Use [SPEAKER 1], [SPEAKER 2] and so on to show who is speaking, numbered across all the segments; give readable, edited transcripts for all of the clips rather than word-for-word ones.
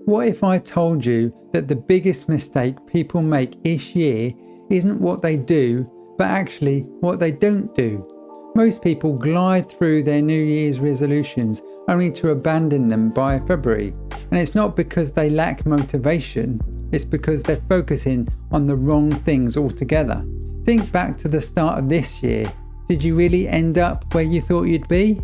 [SPEAKER 1] What if I told you that the biggest mistake people make each year isn't what they do, but actually what they don't do? Most people glide through their New Year's resolutions only to abandon them by February. And it's not because they lack motivation, it's because they're focusing on the wrong things altogether. Think back to the start of this year. Did you really end up where you thought you'd be?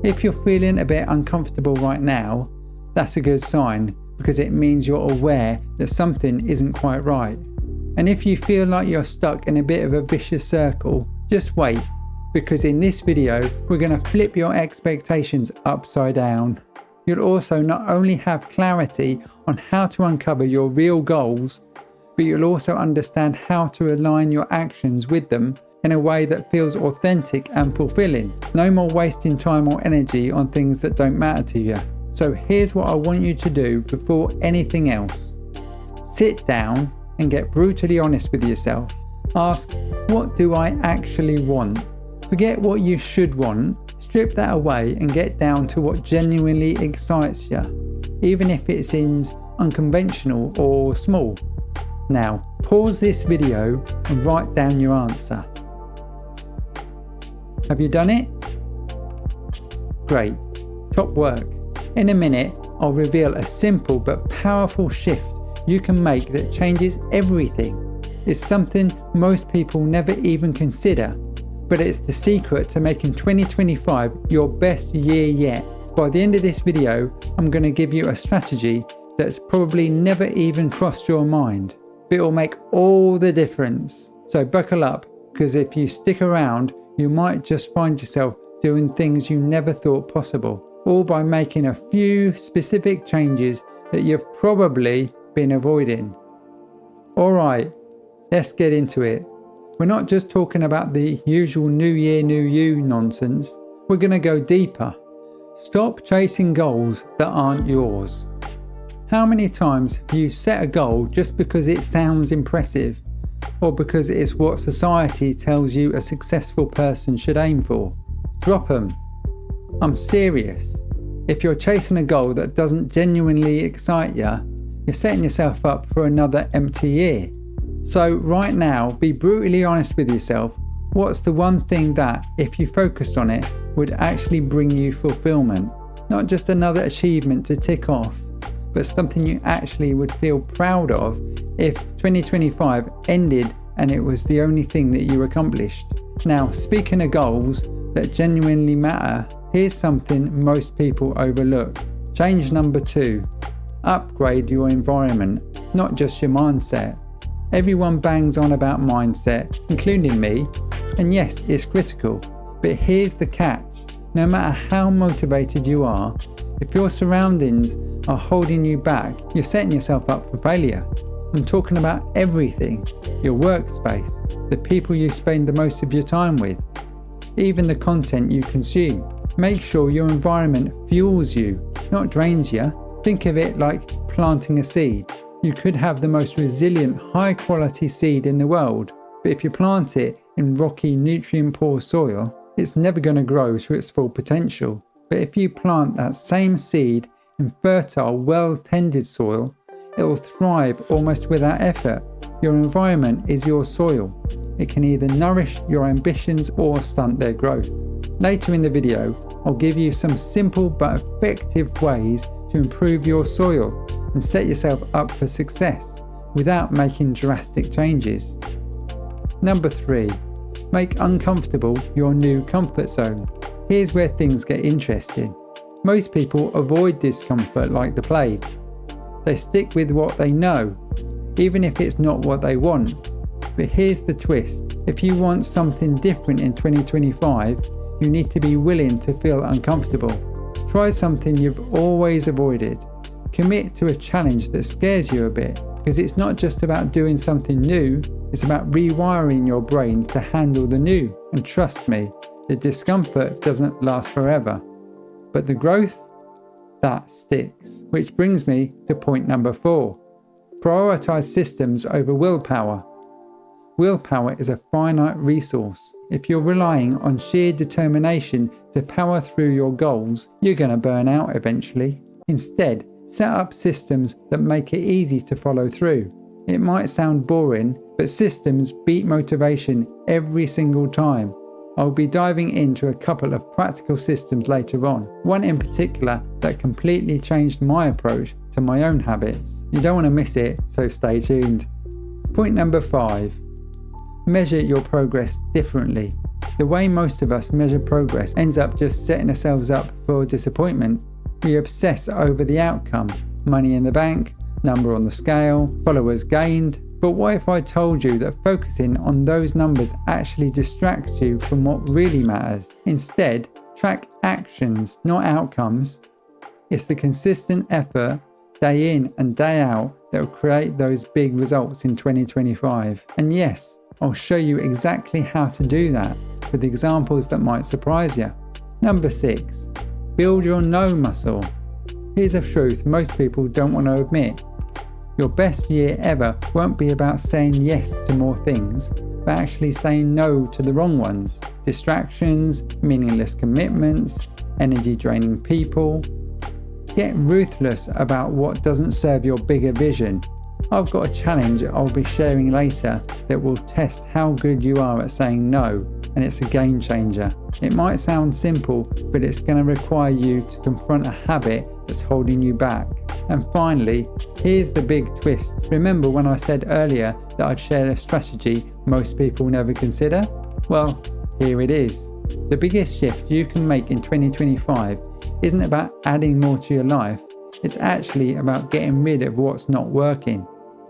[SPEAKER 1] If you're feeling a bit uncomfortable right now, that's a good sign, because it means you're aware that something isn't quite right. And if you feel like you're stuck in a bit of a vicious circle, just wait, because in this video, we're going to flip your expectations upside down. You'll also not only have clarity on how to uncover your real goals, but you'll also understand how to align your actions with them in a way that feels authentic and fulfilling. No more wasting time or energy on things that don't matter to you. So here's what I want you to do before anything else. Sit down and get brutally honest with yourself. Ask, what do I actually want? Forget what you should want, strip that away and get down to what genuinely excites you, even if it seems unconventional or small. Now, pause this video and write down your answer. Have you done it? Great, top work. In a minute, I'll reveal a simple but powerful shift you can make that changes everything. It's something most people never even consider, but it's the secret to making 2025 your best year yet. By the end of this video, I'm going to give you a strategy that's probably never even crossed your mind, but it will make all the difference. So buckle up, because if you stick around, you might just find yourself doing things you never thought possible, all by making a few specific changes that you've probably been avoiding. Alright, let's get into it. We're not just talking about the usual New Year, New You nonsense. We're going to go deeper. Stop chasing goals that aren't yours. How many times have you set a goal just because it sounds impressive, or because it's what society tells you a successful person should aim for? Drop them. I'm serious. If you're chasing a goal that doesn't genuinely excite you, you're setting yourself up for another empty year. So right now, be brutally honest with yourself. What's the one thing that, if you focused on it, would actually bring you fulfillment? Not just another achievement to tick off, but something you actually would feel proud of if 2025 ended and it was the only thing that you accomplished. Now, speaking of goals that genuinely matter, here's something most people overlook. Change number 2. Upgrade your environment, not just your mindset. Everyone bangs on about mindset, including me, and yes, it's critical, but here's the catch. No matter how motivated you are, if your surroundings are holding you back, you're setting yourself up for failure. I'm talking about everything: your workspace, the people you spend the most of your time with, even the content you consume. Make sure your environment fuels you, not drains you. Think of it like planting a seed. You could have the most resilient, high-quality seed in the world, but if you plant it in rocky, nutrient-poor soil, it's never going to grow to its full potential. But if you plant that same seed in fertile, well-tended soil, it will thrive almost without effort. Your environment is your soil. It can either nourish your ambitions or stunt their growth. Later in the video, I'll give you some simple but effective ways to improve your soil and set yourself up for success without making drastic changes. Number 3, make uncomfortable your new comfort zone. Here's where things get interesting. Most people avoid discomfort like the plague. They stick with what they know, even if it's not what they want. But here's the twist. If you want something different in 2025, you need to be willing to feel uncomfortable. Try something you've always avoided. Commit to a challenge that scares you a bit, because it's not just about doing something new, it's about rewiring your brain to handle the new. And trust me, the discomfort doesn't last forever. But the growth, that sticks. Which brings me to point number 4. Prioritize systems over willpower. Willpower is a finite resource. If you're relying on sheer determination to power through your goals, you're going to burn out eventually. Instead, Set up systems that make it easy to follow through. It might sound boring, but systems beat motivation every single time. I'll be diving into a couple of practical systems later on, one in particular that completely changed my approach to my own habits. You don't want to miss it, so stay tuned. Point number 5. Measure your progress differently. The way most of us measure progress ends up just setting ourselves up for disappointment. We obsess over the outcome, money in the bank, number on the scale, followers gained. But what if I told you that focusing on those numbers actually distracts you from what really matters? Instead, track actions, not outcomes. It's the consistent effort, day in and day out, that will create those big results in 2025. And yes, I'll show you exactly how to do that with examples that might surprise you. Number 6, build your no muscle. Here's a truth most people don't want to admit. Your best year ever won't be about saying yes to more things, but actually saying no to the wrong ones. Distractions, meaningless commitments, energy draining people. Get ruthless about what doesn't serve your bigger vision. I've got a challenge I'll be sharing later that will test how good you are at saying no, and it's a game changer. It might sound simple, but it's going to require you to confront a habit that's holding you back. And finally, here's the big twist. Remember when I said earlier that I'd share a strategy most people never consider? Well, here it is. The biggest shift you can make in 2025 isn't about adding more to your life. It's actually about getting rid of what's not working.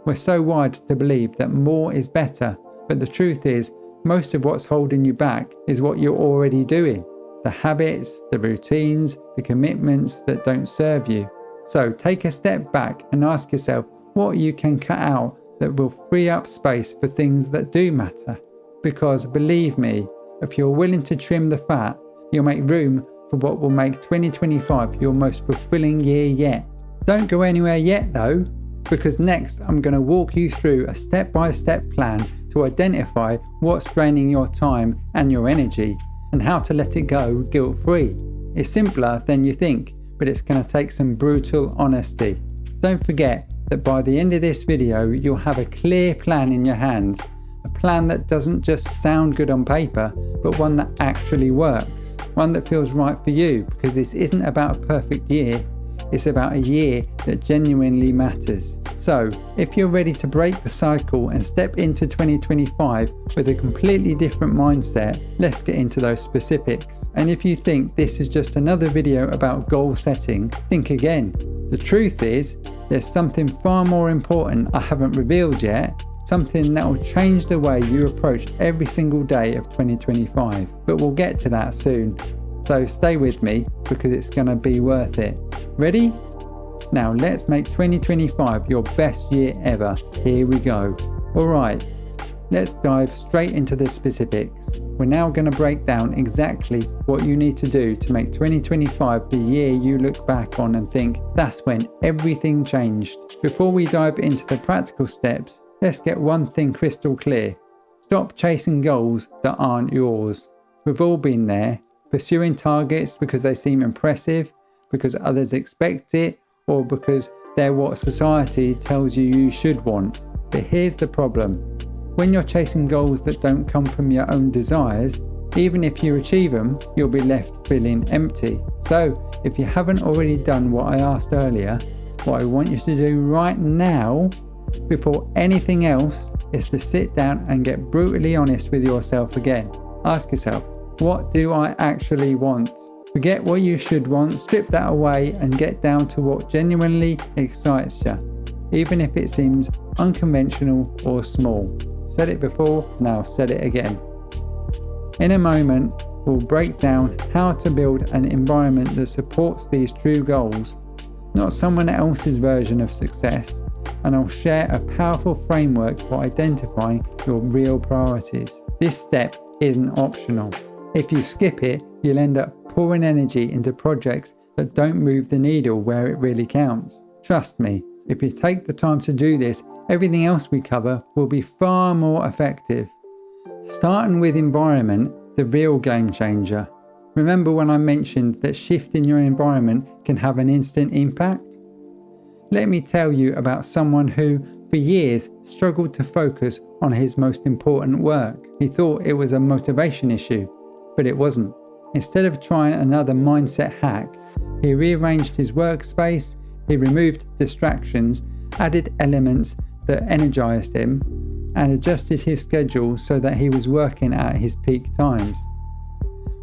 [SPEAKER 1] We're so wired to believe that more is better, but the truth is, most of what's holding you back is what you're already doing. The habits, the routines, the commitments that don't serve you. So take a step back and ask yourself what you can cut out that will free up space for things that do matter. Because believe me, if you're willing to trim the fat, you'll make room for what will make 2025 your most fulfilling year yet. Don't go anywhere yet though, because next I'm going to walk you through a step-by-step plan to identify what's draining your time and your energy and how to let it go guilt-free. It's simpler than you think, but it's going to take some brutal honesty. Don't forget that by the end of this video, you'll have a clear plan in your hands, a plan that doesn't just sound good on paper, but one that actually works, one that feels right for you, because this isn't about a perfect year, it's about a year that genuinely matters. So, if you're ready to break the cycle and step into 2025 with a completely different mindset, let's get into those specifics. And if you think this is just another video about goal setting, think again. The truth is, there's something far more important I haven't revealed yet, something that will change the way you approach every single day of 2025. But we'll get to that soon. So stay with me because it's going to be worth it. Ready? Now let's make 2025 your best year ever. Here we go. Alright, let's dive straight into the specifics. We're now going to break down exactly what you need to do to make 2025 the year you look back on and think, that's when everything changed. Before we dive into the practical steps, let's get one thing crystal clear. Stop chasing goals that aren't yours. We've all been there. Pursuing targets because they seem impressive, because others expect it, or because they're what society tells you should want. But here's the problem. When you're chasing goals that don't come from your own desires, even if you achieve them, you'll be left feeling empty. So, if you haven't already done what I asked earlier, what I want you to do right now, before anything else, is to sit down and get brutally honest with yourself again. Ask yourself, what do I actually want? Forget what you should want, strip that away and get down to what genuinely excites you, even if it seems unconventional or small. Said it before, now said it again. In a moment, we'll break down how to build an environment that supports these true goals, not someone else's version of success, and I'll share a powerful framework for identifying your real priorities. This step isn't optional. If you skip it, you'll end up pouring energy into projects that don't move the needle where it really counts. Trust me, if you take the time to do this, everything else we cover will be far more effective. Starting with environment, the real game changer. Remember when I mentioned that shifting your environment can have an instant impact? Let me tell you about someone who, for years, struggled to focus on his most important work. He thought it was a motivation issue, but it wasn't. Instead of trying another mindset hack, he rearranged his workspace, he removed distractions, added elements that energized him, and adjusted his schedule so that he was working at his peak times.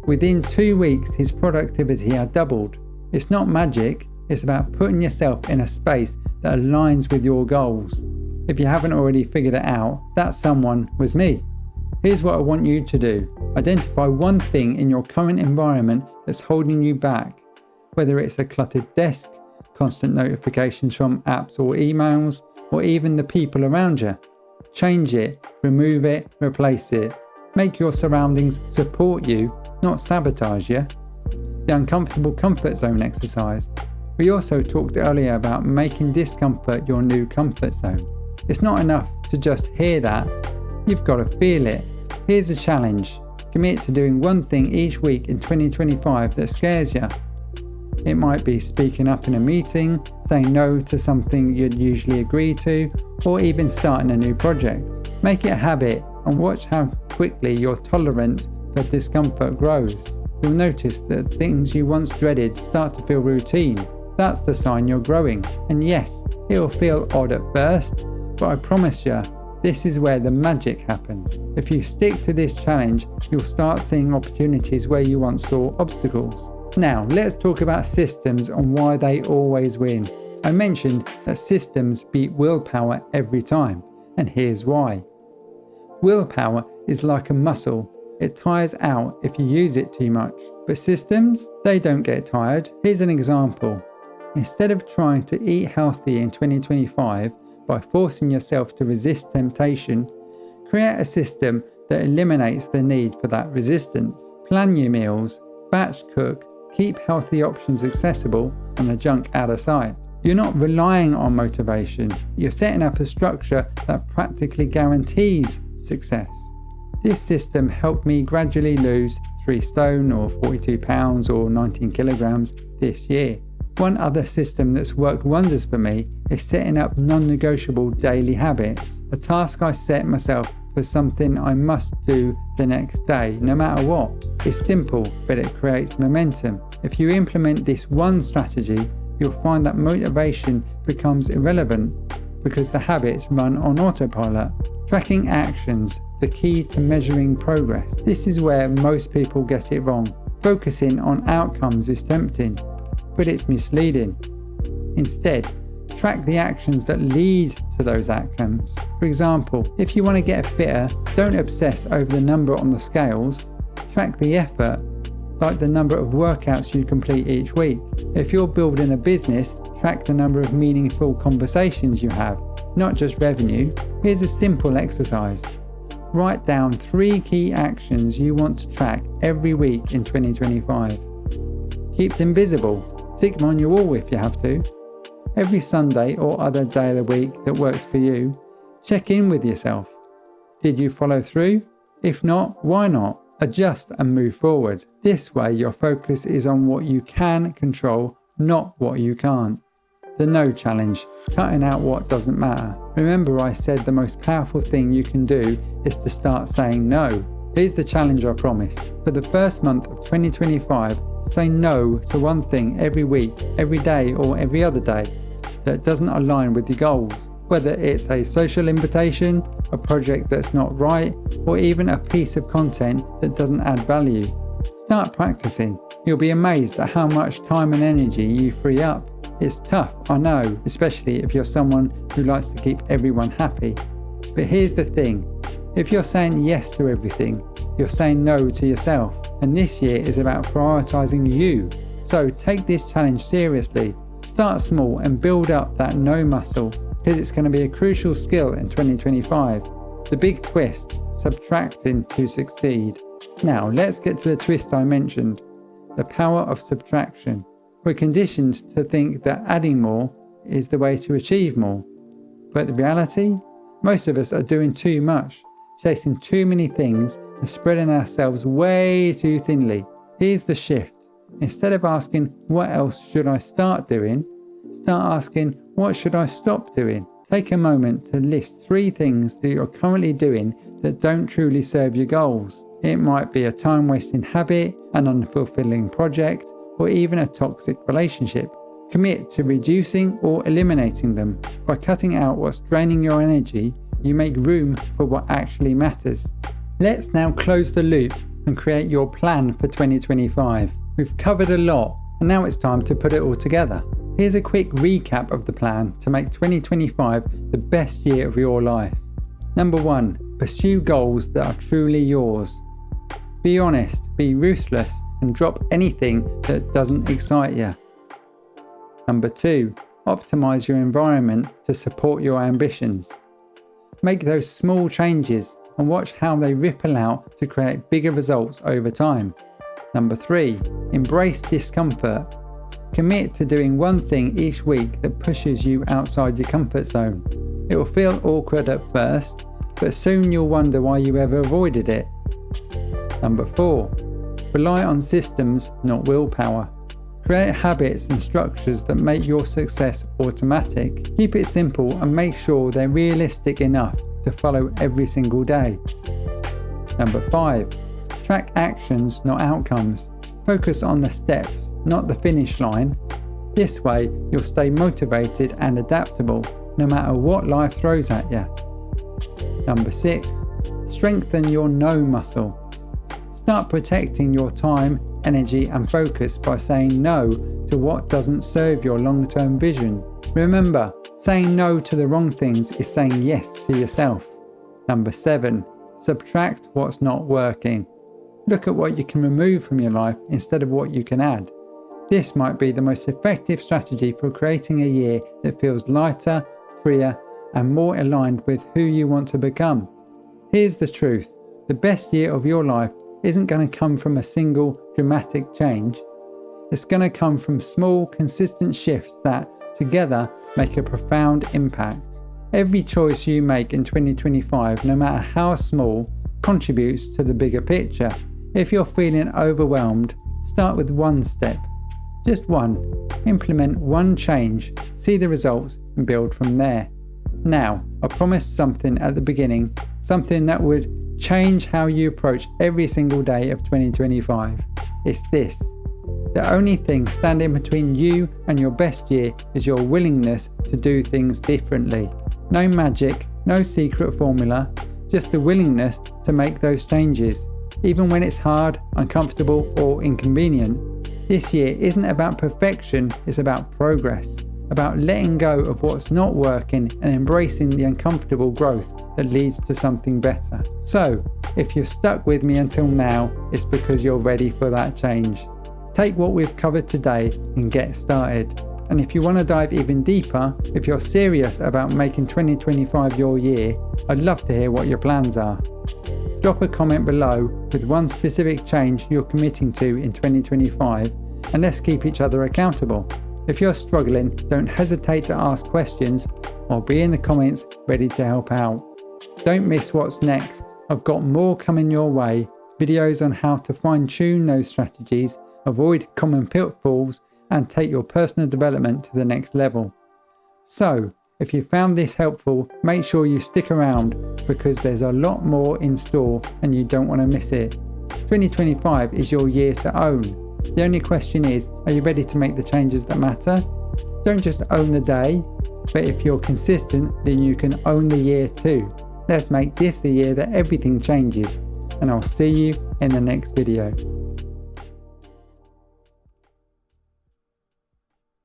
[SPEAKER 1] Within 2 weeks, his productivity had doubled. It's not magic, it's about putting yourself in a space that aligns with your goals. If you haven't already figured it out, that someone was me. Here's what I want you to do. Identify one thing in your current environment that's holding you back, whether it's a cluttered desk, constant notifications from apps or emails, or even the people around you. Change it, remove it, replace it. Make your surroundings support you, not sabotage you. The uncomfortable comfort zone exercise. We also talked earlier about making discomfort your new comfort zone. It's not enough to just hear that, you've got to feel it. Here's a challenge. Commit to doing one thing each week in 2025 that scares you. It might be speaking up in a meeting, saying no to something you'd usually agree to, or even starting a new project. Make it a habit and watch how quickly your tolerance for discomfort grows. You'll notice that things you once dreaded start to feel routine. That's the sign you're growing. And yes, it'll feel odd at first, but I promise you, this is where the magic happens. If you stick to this challenge, you'll start seeing opportunities where you once saw obstacles. Now, let's talk about systems and why they always win. I mentioned that systems beat willpower every time, and here's why. Willpower is like a muscle. It tires out if you use it too much. But systems, they don't get tired. Here's an example. Instead of trying to eat healthy in 2025 by forcing yourself to resist temptation, create a system that eliminates the need for that resistance. Plan your meals, batch cook, keep healthy options accessible, and the junk out of sight. You're not relying on motivation. You're setting up a structure that practically guarantees success. This system helped me gradually lose 3 stone or 42 pounds or 19 kilograms this year. One other system that's worked wonders for me is setting up non-negotiable daily habits. A task I set myself for something I must do the next day, no matter what. It's simple, but it creates momentum. If you implement this one strategy, you'll find that motivation becomes irrelevant because the habits run on autopilot. Tracking actions, the key to measuring progress. This is where most people get it wrong. Focusing on outcomes is tempting, but it's misleading. Instead, track the actions that lead to those outcomes. For example, if you want to get fitter, don't obsess over the number on the scales. Track the effort, like the number of workouts you complete each week. If you're building a business, track the number of meaningful conversations you have, not just revenue. Here's a simple exercise. Write down 3 key actions you want to track every week in 2025. Keep them visible. Stick them on your wall if you have to. Every Sunday or other day of the week that works for you, check in with yourself. Did you follow through? If not, why not? Adjust and move forward. This way your focus is on what you can control, not what you can't. The no challenge, cutting out what doesn't matter. Remember I said the most powerful thing you can do is to start saying no. Here's the challenge I promise. For the first month of 2025, say no to one thing every week, every day or every other day that doesn't align with your goals. Whether it's a social invitation, a project that's not right, or even a piece of content that doesn't add value. Start practicing. You'll be amazed at how much time and energy you free up. It's tough, I know, especially if you're someone who likes to keep everyone happy. But here's the thing. If you're saying yes to everything, you're saying no to yourself. And this year is about prioritizing you. So take this challenge seriously. Start small and build up that no muscle, because it's going to be a crucial skill in 2025. The big twist, subtracting to succeed. Now let's get to the twist I mentioned, the power of subtraction. We're conditioned to think that adding more is the way to achieve more. But the reality? Most of us are doing too much, chasing too many things and spreading ourselves way too thinly. Here's the shift. Instead of asking, what else should I start doing? start asking, what should I stop doing? Take a moment to list 3 things that you're currently doing that don't truly serve your goals. It might be a time-wasting habit, an unfulfilling project, or even a toxic relationship. Commit to reducing or eliminating them. By cutting out what's draining your energy, you make room for what actually matters. Let's now close the loop and create your plan for 2025. We've covered a lot, and now it's time to put it all together. Here's a quick recap of the plan to make 2025 the best year of your life. Number 1, pursue goals that are truly yours. Be honest, be ruthless, and drop anything that doesn't excite you. Number 2, optimize your environment to support your ambitions. Make those small changes and watch how they ripple out to create bigger results over time. Number 3, embrace discomfort. Commit to doing one thing each week that pushes you outside your comfort zone. It will feel awkward at first, but soon you'll wonder why you ever avoided it. Number 4, rely on systems, not willpower. Create habits and structures that make your success automatic. Keep it simple and make sure they're realistic enough to follow every single day. Number 5, track actions, not outcomes. Focus on the steps, not the finish line. This way, you'll stay motivated and adaptable, no matter what life throws at you. Number 6, strengthen your no muscle. Start protecting your time, energy, and focus by saying no to what doesn't serve your long-term vision. Remember, saying no to the wrong things is saying yes to yourself. Number 7, subtract what's not working. Look at what you can remove from your life instead of what you can add. This might be the most effective strategy for creating a year that feels lighter, freer, and more aligned with who you want to become. Here's the truth. The best year of your life isn't going to come from a single dramatic change. It's going to come from small, consistent shifts that, together, make a profound impact. Every choice you make in 2025, no matter how small, contributes to the bigger picture. If you're feeling overwhelmed, start with one step. Just one. Implement one change, see the results, and build from there. Now, I promised something at the beginning, something that would change how you approach every single day of 2025. It's this. The only thing standing between you and your best year is your willingness to do things differently. No magic, no secret formula, just the willingness to make those changes, even when it's hard, uncomfortable, or inconvenient. This year isn't about perfection, it's about progress, about letting go of what's not working and embracing the uncomfortable growth that leads to something better. So, if you're stuck with me until now, it's because you're ready for that change. Take what we've covered today and get started. And if you want to dive even deeper, if you're serious about making 2025 your year, I'd love to hear what your plans are. Drop a comment below with one specific change you're committing to in 2025, and let's keep each other accountable. If you're struggling, don't hesitate to ask questions or be in the comments ready to help out. Don't miss what's next. I've got more coming your way, videos on how to fine-tune those strategies, avoid common pitfalls, and take your personal development to the next level. So, if you found this helpful, make sure you stick around because there's a lot more in store and you don't want to miss it. 2025 is your year to own. The only question is, are you ready to make the changes that matter? Don't just own the day, but if you're consistent, then you can own the year too. Let's make this the year that everything changes, and I'll see you in the next video.